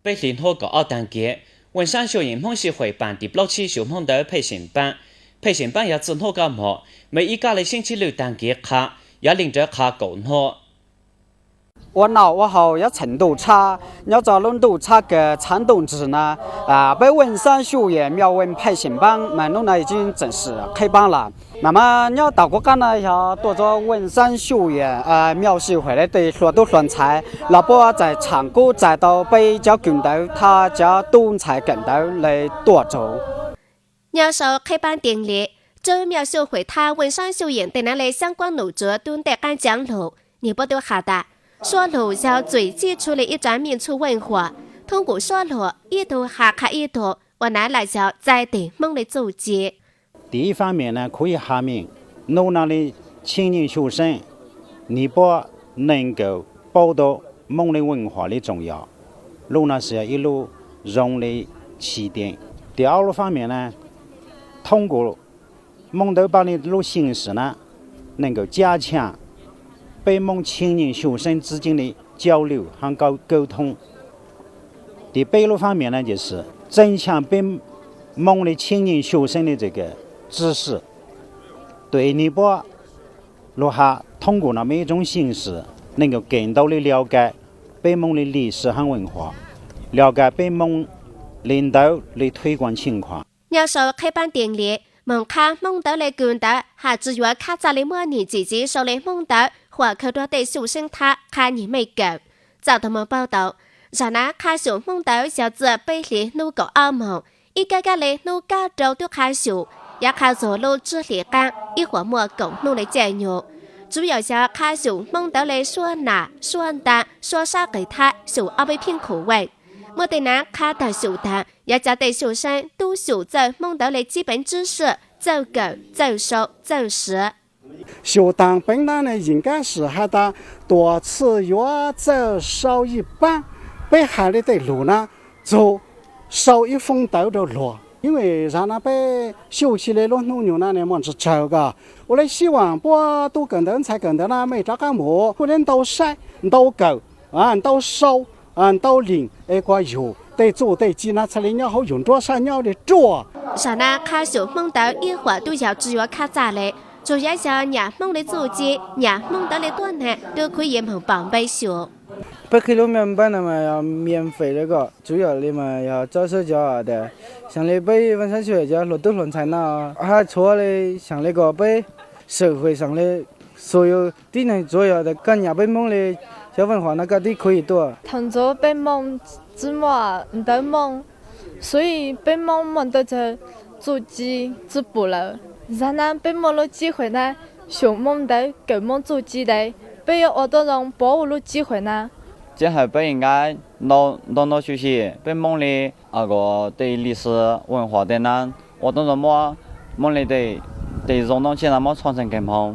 被联合国2单节文山小人梦协会办第6期小梦的培训班，培訓班也整好個幕，每一個禮星期六單節卡，也領着卡夠諾。我好要程度差，要找轮度差个长动值呢被文山学院苗文培训班门路呢已经正式开班了。那么要到国家呢要多做文山学院苗协会的对所都选材，那不在长谷再到北郊更多，他叫东菜更多来多做。苗首开班典礼，中苗协会他文山学院对那类相关路者都得按讲路，你不都好的。说路要最基础的一种民族文化，通过说路一度下卡一度，我拿来叫在地梦的祖籍。第一方面呢，可以下面路那的青年学生，你不能够报道梦的文化的重要，路那是一路融的起点。第二个方面呢，通过梦豆班的路形式呢，能够加强北蒙青年学生之间的交流和沟通。第8路方面呢，就是增强北蒙的青年学生的这个知识，对尼泊尔落下通过那么一种形式，能够更多的了解北蒙的历史和文化，了解北蒙领导的推广情况。苗首开班典礼，蒙卡蒙豆的管道，还只有卡扎里莫尼自己手里蒙豆。或可多对学生他看你没够，早他们报道，然而开学梦到小子被里努个澳门，一个个里努加州都开学，也开走路治理干，一会么共努的教育，主要是开学梦到的说拿说单说啥给他学二被骗口味，莫得拿开的学单，也教对学生都学在梦到的基本知识，走狗走手走时。学堂本来呢应该是还得多次越走少一半，被害的对路呢走少一分多的路，因为让那被休息的路牛呢么子走个，我来希望不都更多才更多呢，没找个么，可能都晒都够都少都零一个油。对做对鸡那出来鸟好用多少鸟的做。上那开学梦到一会儿都要只有卡扎嘞。主要是伢梦的祖籍，伢梦到的段呢，都可以蒙帮备学。不开路面班的嘛要免费那个，主要的嘛要招手教的。像那北文山学校罗都论坛呐，还错的像那个北社会上的所有地能重要的跟伢北蒙的小文化那个的可以多。同做北蒙之嘛都蒙，所以北蒙蒙到这祖籍之不了。然而，北蒙的机会呢，学蒙的够蒙做基的，北有好多人保护的机会呢。今后不应该多学习北蒙的对历史文化的呢，我当然么蒙的对融东起那么传承更好。